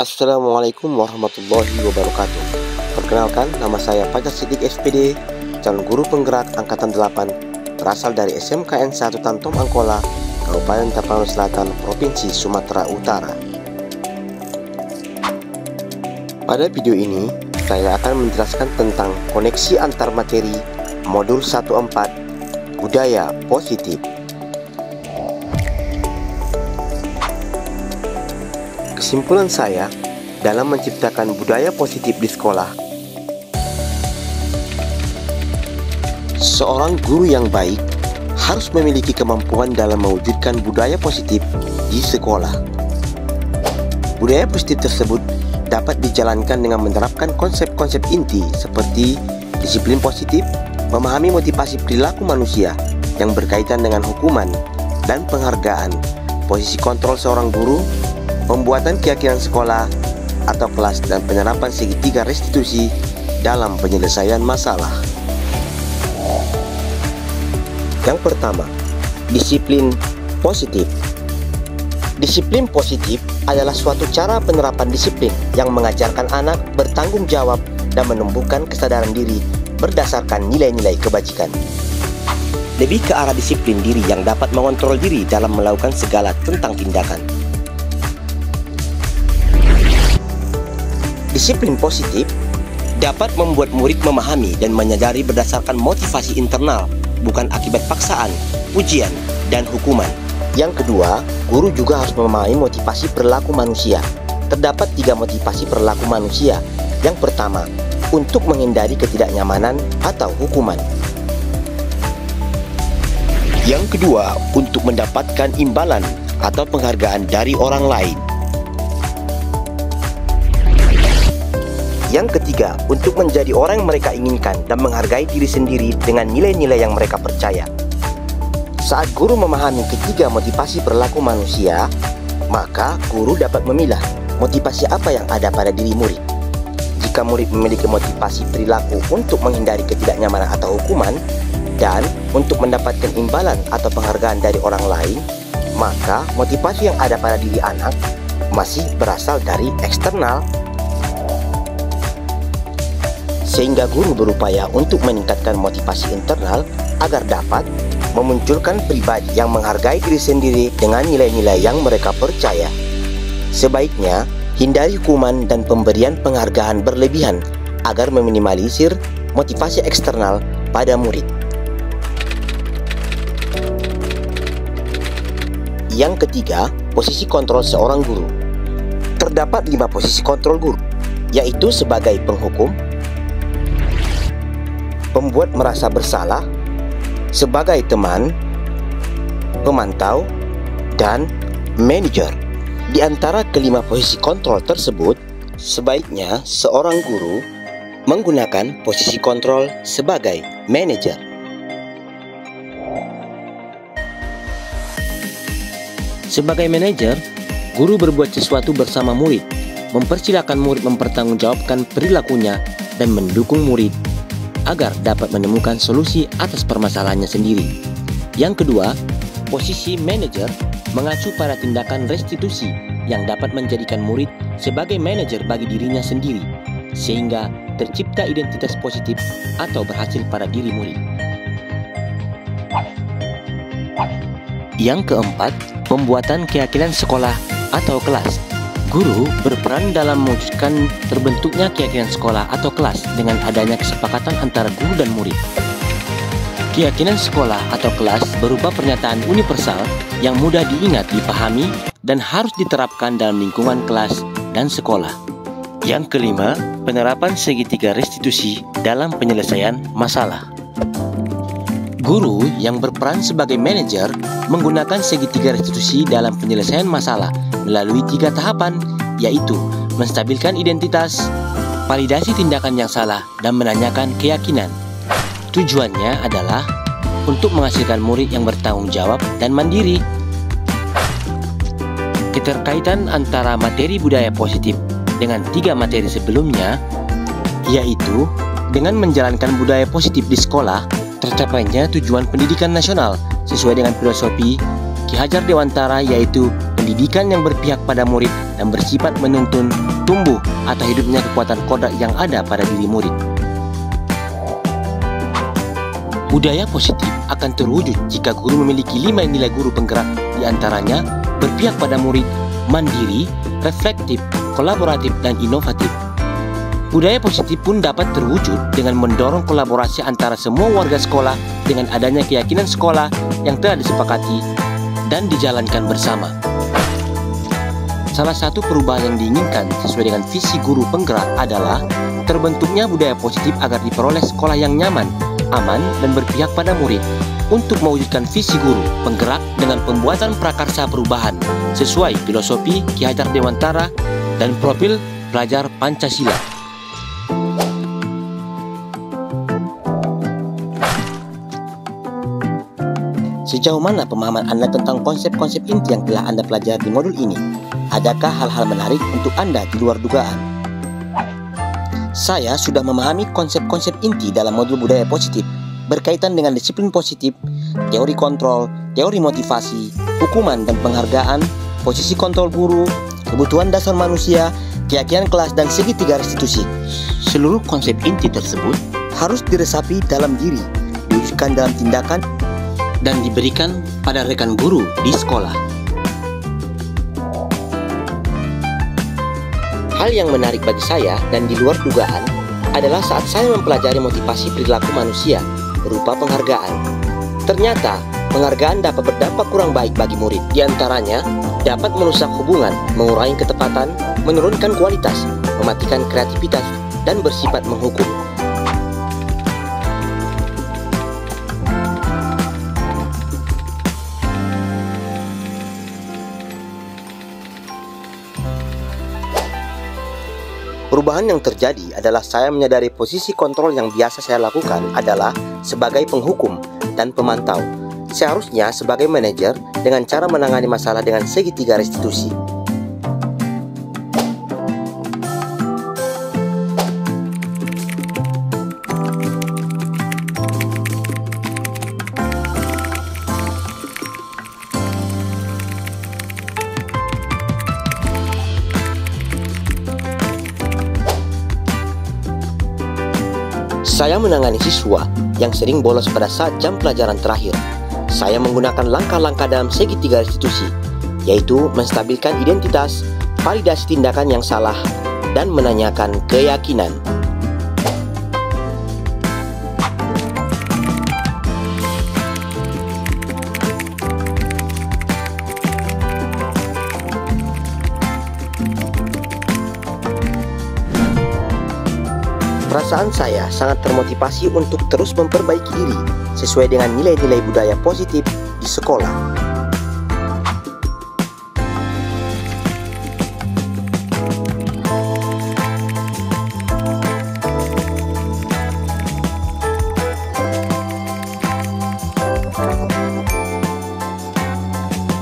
Assalamualaikum warahmatullahi wabarakatuh. Perkenalkan, nama saya Fajar Siddiq SPD, calon guru penggerak Angkatan 8, berasal dari SMKN 1 Tantom Angkola, Kabupaten Tapanuli Selatan, Provinsi Sumatera Utara. Pada video ini, saya akan menjelaskan tentang koneksi antar materi modul 14 Budaya Positif. Kesimpulan saya dalam menciptakan budaya positif di sekolah, seorang guru yang baik harus memiliki kemampuan dalam mewujudkan budaya positif di sekolah. Budaya positif tersebut dapat dijalankan dengan menerapkan konsep-konsep inti seperti disiplin positif, memahami motivasi perilaku manusia yang berkaitan dengan hukuman dan penghargaan, posisi kontrol seorang guru, pembuatan keyakinan sekolah atau kelas, dan penerapan segitiga restitusi dalam penyelesaian masalah. Yang pertama, disiplin positif. Disiplin positif adalah suatu cara penerapan disiplin yang mengajarkan anak bertanggung jawab dan menumbuhkan kesadaran diri berdasarkan nilai-nilai kebajikan. Lebih ke arah disiplin diri yang dapat mengontrol diri dalam melakukan segala tentang tindakan. Disiplin positif dapat membuat murid memahami dan menyadari berdasarkan motivasi internal, bukan akibat paksaan, pujian, dan hukuman. Yang kedua, guru juga harus memahami motivasi perilaku manusia. Terdapat 3 motivasi perilaku manusia. Yang pertama, untuk menghindari ketidaknyamanan atau hukuman. Yang kedua, untuk mendapatkan imbalan atau penghargaan dari orang lain. Yang ketiga, untuk menjadi orang yang mereka inginkan dan menghargai diri sendiri dengan nilai-nilai yang mereka percaya. Saat guru memahami ketiga motivasi perilaku manusia, maka guru dapat memilah motivasi apa yang ada pada diri murid. Jika murid memiliki motivasi perilaku untuk menghindari ketidaknyamanan atau hukuman dan untuk mendapatkan imbalan atau penghargaan dari orang lain, maka motivasi yang ada pada diri anak masih berasal dari eksternal. Sehingga guru berupaya untuk meningkatkan motivasi internal agar dapat memunculkan pribadi yang menghargai diri sendiri dengan nilai-nilai yang mereka percaya. Sebaiknya hindari hukuman dan pemberian penghargaan berlebihan agar meminimalisir motivasi eksternal pada murid. Yang ketiga, posisi kontrol seorang guru. Terdapat 5 posisi kontrol guru, yaitu sebagai penghukum, pembuat merasa bersalah, sebagai teman, pemantau, dan manajer. Di antara kelima posisi kontrol tersebut, sebaiknya seorang guru menggunakan posisi kontrol sebagai manajer. Sebagai manajer, guru berbuat sesuatu bersama murid, mempersilahkan murid mempertanggungjawabkan perilakunya dan mendukung murid agar dapat menemukan solusi atas permasalahannya sendiri. Yang kedua, posisi manajer mengacu pada tindakan restitusi yang dapat menjadikan murid sebagai manajer bagi dirinya sendiri, sehingga tercipta identitas positif atau berhasil pada diri murid. Yang keempat, pembuatan keyakinan sekolah atau kelas. Guru berperan dalam mewujudkan terbentuknya keyakinan sekolah atau kelas dengan adanya kesepakatan antara guru dan murid. Keyakinan sekolah atau kelas berupa pernyataan universal yang mudah diingat, dipahami, dan harus diterapkan dalam lingkungan kelas dan sekolah. Yang kelima, penerapan segitiga restitusi dalam penyelesaian masalah. Guru yang berperan sebagai manajer menggunakan segitiga restitusi dalam penyelesaian masalah melalui 3 tahapan, yaitu menstabilkan identitas, validasi tindakan yang salah, dan menanyakan keyakinan. Tujuannya adalah untuk menghasilkan murid yang bertanggung jawab dan mandiri. Keterkaitan antara materi budaya positif dengan 3 materi sebelumnya, yaitu dengan menjalankan budaya positif di sekolah, tercapainya tujuan pendidikan nasional sesuai dengan filosofi Ki Hajar Dewantara, yaitu pendidikan yang berpihak pada murid dan bersifat menuntun, tumbuh, atau hidupnya kekuatan kodrat yang ada pada diri murid. Budaya positif akan terwujud jika guru memiliki 5 nilai guru penggerak, di antaranya berpihak pada murid, mandiri, reflektif, kolaboratif, dan inovatif. Budaya positif pun dapat terwujud dengan mendorong kolaborasi antara semua warga sekolah dengan adanya keyakinan sekolah yang telah disepakati dan dijalankan bersama. Salah satu perubahan yang diinginkan sesuai dengan visi guru penggerak adalah terbentuknya budaya positif agar diperoleh sekolah yang nyaman, aman, dan berpihak pada murid untuk mewujudkan visi guru penggerak dengan pembuatan prakarsa perubahan sesuai filosofi Ki Hajar Dewantara dan profil pelajar Pancasila. Sejauh mana pemahaman Anda tentang konsep-konsep inti yang telah Anda pelajari di modul ini? Adakah hal-hal menarik untuk Anda di luar dugaan? Saya sudah memahami konsep-konsep inti dalam modul budaya positif berkaitan dengan disiplin positif, teori kontrol, teori motivasi, hukuman dan penghargaan, posisi kontrol guru, kebutuhan dasar manusia, keyakinan kelas, dan segitiga restitusi. Seluruh konsep inti tersebut harus diresapi dalam diri, diwujudkan dalam tindakan, dan diberikan pada rekan guru di sekolah. Hal yang menarik bagi saya dan di luar dugaan adalah saat saya mempelajari motivasi perilaku manusia berupa penghargaan. Ternyata, penghargaan dapat berdampak kurang baik bagi murid. Di antaranya, dapat merusak hubungan, mengurangi ketepatan, menurunkan kualitas, mematikan kreativitas, dan bersifat menghukum. Perubahan yang terjadi adalah saya menyadari posisi kontrol yang biasa saya lakukan adalah sebagai penghukum dan pemantau. Seharusnya sebagai manajer dengan cara menangani masalah dengan segitiga restitusi. Saya menangani siswa yang sering bolos pada saat jam pelajaran terakhir. Saya menggunakan langkah-langkah dalam segitiga restitusi, yaitu menstabilkan identitas, validasi tindakan yang salah, dan menanyakan keyakinan. Perasaan saya sangat termotivasi untuk terus memperbaiki diri sesuai dengan nilai-nilai budaya positif di sekolah.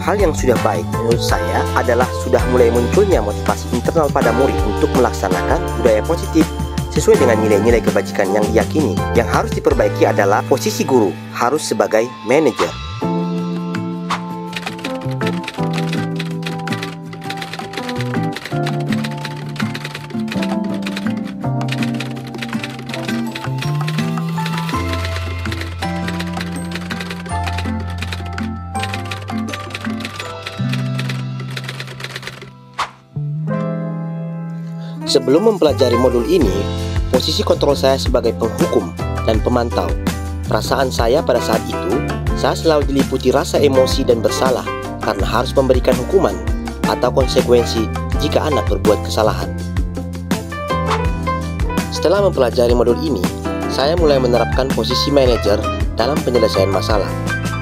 Hal yang sudah baik menurut saya adalah sudah mulai munculnya motivasi internal pada murid untuk melaksanakan budaya positif sesuai dengan nilai-nilai kebajikan yang diyakini. Yang harus diperbaiki adalah posisi guru harus sebagai manajer. Sebelum mempelajari modul ini, posisi kontrol saya sebagai penghukum dan pemantau. Perasaan saya pada saat itu, saya selalu diliputi rasa emosi dan bersalah karena harus memberikan hukuman atau konsekuensi jika anak berbuat kesalahan. Setelah mempelajari modul ini, saya mulai menerapkan posisi manajer dalam penyelesaian masalah.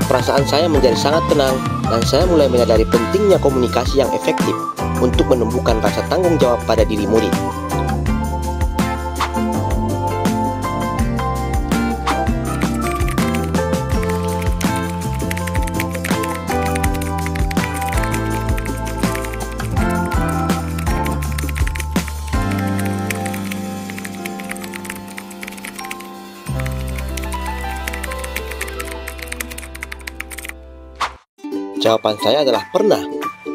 Perasaan saya menjadi sangat tenang dan saya mulai menyadari pentingnya komunikasi yang efektif untuk menumbuhkan rasa tanggung jawab pada diri murid. Jawaban saya adalah pernah.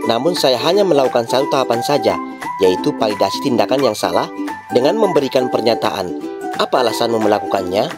Namun saya hanya melakukan satu tahapan saja, yaitu validasi tindakan yang salah dengan memberikan pernyataan. Apa alasanmu melakukannya?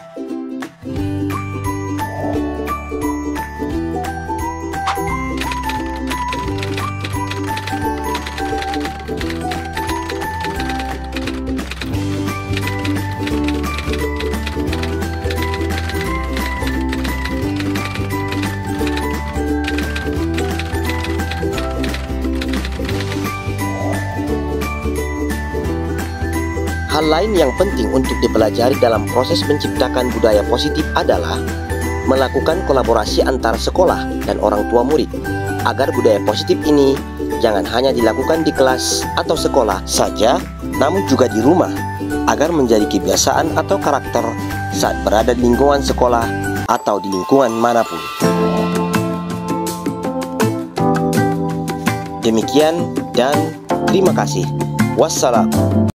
Hal lain yang penting untuk dipelajari dalam proses menciptakan budaya positif adalah melakukan kolaborasi antara sekolah dan orang tua murid, agar budaya positif ini jangan hanya dilakukan di kelas atau sekolah saja, namun juga di rumah, agar menjadi kebiasaan atau karakter saat berada di lingkungan sekolah atau di lingkungan manapun. Demikian dan terima kasih. Wassalam.